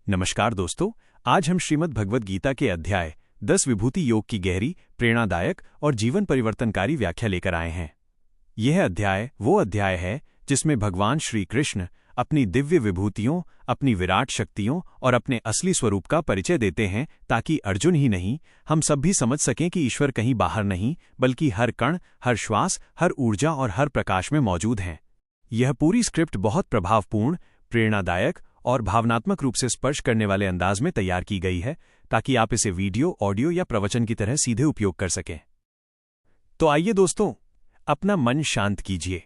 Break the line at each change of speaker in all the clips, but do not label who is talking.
नमस्कार दोस्तों, आज हम श्रीमद् भगवद गीता के अध्याय 10 विभूति योग की गहरी, प्रेरणादायक और जीवन परिवर्तनकारी व्याख्या लेकर आए हैं। यह अध्याय वो अध्याय है जिसमें भगवान श्री कृष्ण अपनी दिव्य विभूतियों, अपनी विराट शक्तियों और अपने असली स्वरूप का परिचय देते हैं, ताकि अर्जुन ही नहीं, हम सब भी समझ सकें कि ईश्वर कहीं बाहर नहीं, बल्कि हर कण, हर श्वास, हर ऊर्जा और हर प्रकाश में मौजूद हैं। यह पूरी स्क्रिप्ट बहुत प्रभावपूर्ण, प्रेरणादायक और भावनात्मक रूप से स्पर्श करने वाले अंदाज में तैयार की गई है, ताकि आप इसे वीडियो, ऑडियो या प्रवचन की तरह सीधे उपयोग कर सकें। तो आइए दोस्तों, अपना मन शांत कीजिए,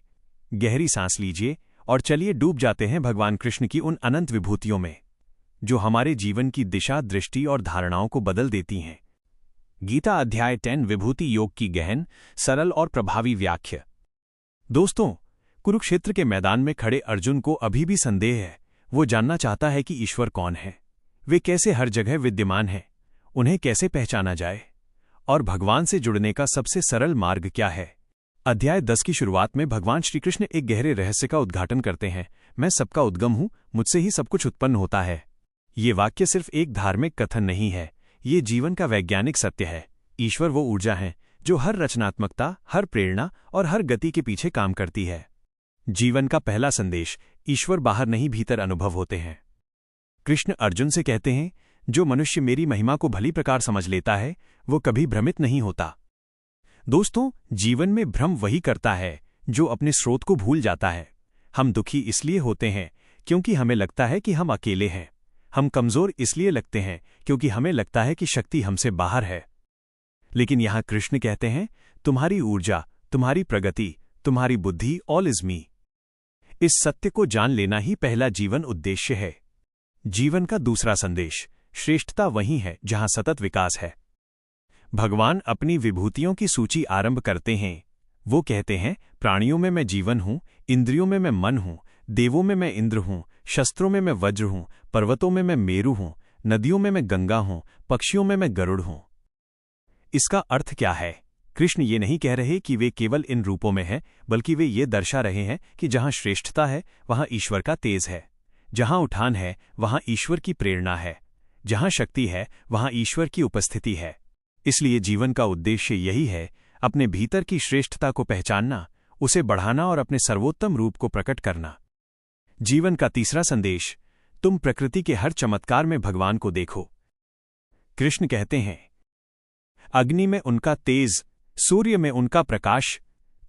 गहरी सांस लीजिए और चलिए डूब जाते हैं भगवान कृष्ण की उन अनंत विभूतियों में, जो हमारे जीवन की दिशा, दृष्टि और धारणाओं को बदल देती हैं। गीता अध्याय 10 विभूति योग की गहन, सरल और प्रभावी व्याख्या। दोस्तों, कुरुक्षेत्र के मैदान में खड़े अर्जुन को अभी भी संदेह है। वो जानना चाहता है कि ईश्वर कौन है, वे कैसे हर जगह विद्यमान हैं, उन्हें कैसे पहचाना जाए और भगवान से जुड़ने का सबसे सरल मार्ग क्या है। अध्याय 10 की शुरुआत में भगवान श्रीकृष्ण एक गहरे रहस्य का उद्घाटन करते हैं। मैं सबका उद्गम हूं, मुझसे ही सब कुछ उत्पन्न होता है। ये वाक्य सिर्फ एक धार्मिक कथन नहीं है, ये जीवन का वैज्ञानिक सत्य है। ईश्वर वो ऊर्जा है जो हर रचनात्मकता, हर प्रेरणा और हर गति के पीछे काम करती है। जीवन का पहला संदेश, ईश्वर बाहर नहीं भीतर अनुभव होते हैं। कृष्ण अर्जुन से कहते हैं, जो मनुष्य मेरी महिमा को भली प्रकार समझ लेता है, वो कभी भ्रमित नहीं होता। दोस्तों, जीवन में भ्रम वही करता है जो अपने स्रोत को भूल जाता है। हम दुखी इसलिए होते हैं क्योंकि हमें लगता है कि हम अकेले हैं। हम कमजोर इसलिए लगते हैं क्योंकि हमें लगता है कि शक्ति हमसे बाहर है। लेकिन यहां कृष्ण कहते हैं, तुम्हारी ऊर्जा, तुम्हारी प्रगति, तुम्हारी बुद्धि ऑल इज मी। इस सत्य को जान लेना ही पहला जीवन उद्देश्य है। जीवन का दूसरा संदेश, श्रेष्ठता वहीं है जहां सतत विकास है। भगवान अपनी विभूतियों की सूची आरंभ करते हैं। वो कहते हैं, प्राणियों में मैं जीवन हूं, इंद्रियों में मैं मन हूं, देवों में मैं इंद्र हूं, शस्त्रों में मैं वज्र हूं, पर्वतों में मैं मेरु हूं, नदियों में मैं गंगा हूं, पक्षियों में मैं गरुड़ हूं। इसका अर्थ क्या है? कृष्ण ये नहीं कह रहे कि वे केवल इन रूपों में हैं, बल्कि वे ये दर्शा रहे हैं कि जहां श्रेष्ठता है वहां ईश्वर का तेज है, जहां उठान है वहां ईश्वर की प्रेरणा है, जहां शक्ति है वहां ईश्वर की उपस्थिति है। इसलिए जीवन का उद्देश्य यही है, अपने भीतर की श्रेष्ठता को पहचानना, उसे बढ़ाना और अपने सर्वोत्तम रूप को प्रकट करना। जीवन का तीसरा संदेश, तुम प्रकृति के हर चमत्कार में भगवान को देखो। कृष्ण कहते हैं, अग्नि में उनका तेज, सूर्य में उनका प्रकाश,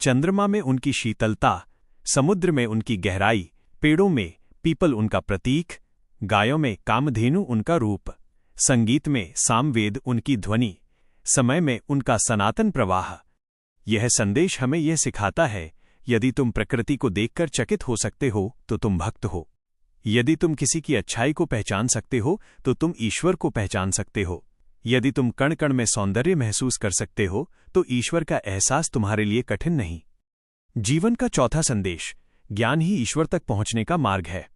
चंद्रमा में उनकी शीतलता, समुद्र में उनकी गहराई, पेड़ों में पीपल उनका प्रतीक, गायों में कामधेनु उनका रूप, संगीत में सामवेद उनकी ध्वनि, समय में उनका सनातन प्रवाह। यह संदेश हमें यह सिखाता है, यदि तुम प्रकृति को देखकर चकित हो सकते हो तो तुम भक्त हो। यदि तुम किसी की अच्छाई को पहचान सकते हो तो तुम ईश्वर को पहचान सकते हो। यदि तुम कण कण में सौंदर्य महसूस कर सकते हो तो ईश्वर का एहसास तुम्हारे लिए कठिन नहीं। जीवन का चौथा संदेश, ज्ञान ही ईश्वर तक पहुंचने का मार्ग है।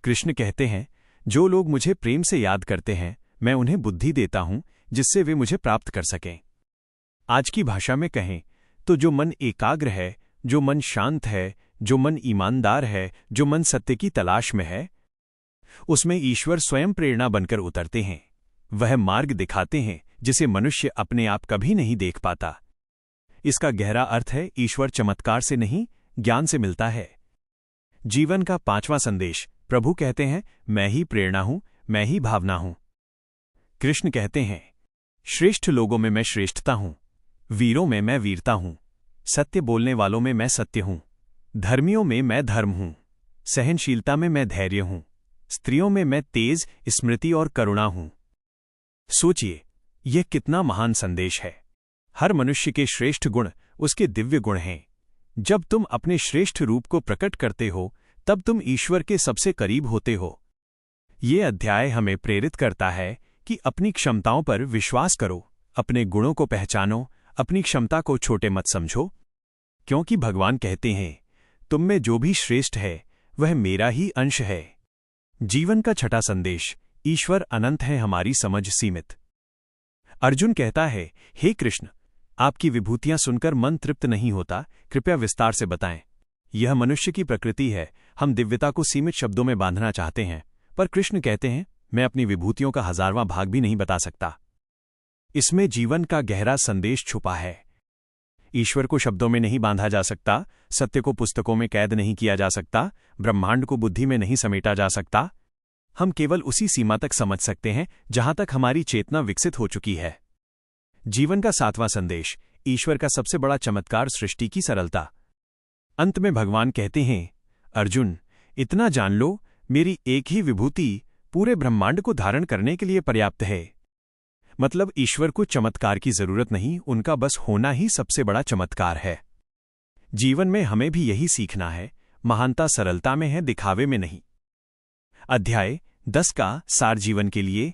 कृष्ण कहते हैं, जो लोग मुझे प्रेम से याद करते हैं, मैं उन्हें बुद्धि देता हूं जिससे वे मुझे प्राप्त कर सकें। आज की भाषा में कहें तो जो मन एकाग्र है, जो मन शांत है, जो मन ईमानदार है, जो मन सत्य की तलाश में है, उसमें ईश्वर स्वयं प्रेरणा बनकर उतरते हैं। वह मार्ग दिखाते हैं जिसे मनुष्य अपने आप कभी नहीं देख पाता। इसका गहरा अर्थ है, ईश्वर चमत्कार से नहीं, ज्ञान से मिलता है। जीवन का पांचवा संदेश, प्रभु कहते हैं, मैं ही प्रेरणा हूं, मैं ही भावना हूं। कृष्ण कहते हैं, श्रेष्ठ लोगों में मैं श्रेष्ठता हूं, वीरों में मैं वीरता हूं, सत्य बोलने वालों में मैं सत्य हूं, धर्मियों में मैं धर्म हूं, सहनशीलता में मैं धैर्य हूं, स्त्रियों में मैं तेज, स्मृति और करुणा हूं। सोचिए, यह कितना महान संदेश है। हर मनुष्य के श्रेष्ठ गुण उसके दिव्य गुण हैं। जब तुम अपने श्रेष्ठ रूप को प्रकट करते हो, तब तुम ईश्वर के सबसे करीब होते हो। ये अध्याय हमें प्रेरित करता है कि अपनी क्षमताओं पर विश्वास करो, अपने गुणों को पहचानो, अपनी क्षमता को छोटे मत समझो, क्योंकि भगवान कहते हैं, तुम में जो भी श्रेष्ठ है वह मेरा ही अंश है। जीवन का छठा संदेश, ईश्वर अनंत है, हमारी समझ सीमित। अर्जुन कहता है, हे कृष्ण, आपकी विभूतियां सुनकर मन तृप्त नहीं होता, कृपया विस्तार से बताएं। यह मनुष्य की प्रकृति है, हम दिव्यता को सीमित शब्दों में बांधना चाहते हैं, पर कृष्ण कहते हैं, मैं अपनी विभूतियों का 1000वां भाग भी नहीं बता सकता। इसमें जीवन का गहरा संदेश छुपा है। ईश्वर को शब्दों में नहीं बांधा जा सकता, सत्य को पुस्तकों में कैद नहीं किया जा सकता, ब्रह्मांड को बुद्धि में नहीं समेटा जा सकता। हम केवल उसी सीमा तक समझ सकते हैं जहां तक हमारी चेतना विकसित हो चुकी है। जीवन का 7वां संदेश, ईश्वर का सबसे बड़ा चमत्कार सृष्टि की सरलता। अंत में भगवान कहते हैं, अर्जुन, इतना जान लो, मेरी एक ही विभूति पूरे ब्रह्मांड को धारण करने के लिए पर्याप्त है। मतलब ईश्वर को चमत्कार की जरूरत नहीं, उनका बस होना ही सबसे बड़ा चमत्कार है। जीवन में हमें भी यही सीखना है, महानता सरलता में है, दिखावे में नहीं। अध्याय 10 का सार जीवन के लिए।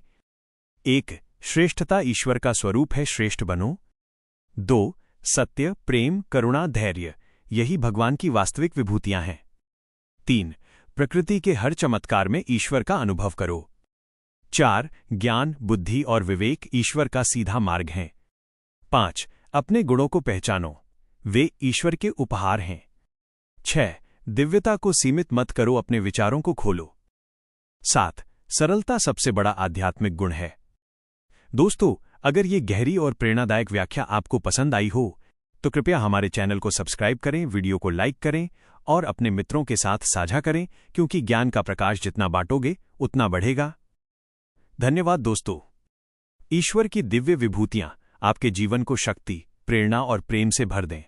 1. श्रेष्ठता ईश्वर का स्वरूप है, श्रेष्ठ बनो। 2. सत्य, प्रेम, करुणा, धैर्य, यही भगवान की वास्तविक विभूतियां हैं। 3. प्रकृति के हर चमत्कार में ईश्वर का अनुभव करो। 4. ज्ञान, बुद्धि और विवेक ईश्वर का सीधा मार्ग हैं। 5. अपने गुणों को पहचानो, वे ईश्वर के उपहार हैं। 6. दिव्यता को सीमित मत करो, अपने विचारों को खोलो। 7. सरलता सबसे बड़ा आध्यात्मिक गुण है। दोस्तों, अगर ये गहरी और प्रेरणादायक व्याख्या आपको पसंद आई हो तो कृपया हमारे चैनल को सब्सक्राइब करें, वीडियो को लाइक करें और अपने मित्रों के साथ साझा करें, क्योंकि ज्ञान का प्रकाश जितना बांटोगे उतना बढ़ेगा। धन्यवाद दोस्तों। ईश्वर की दिव्य विभूतियां आपके जीवन को शक्ति, प्रेरणा और प्रेम से भर दें।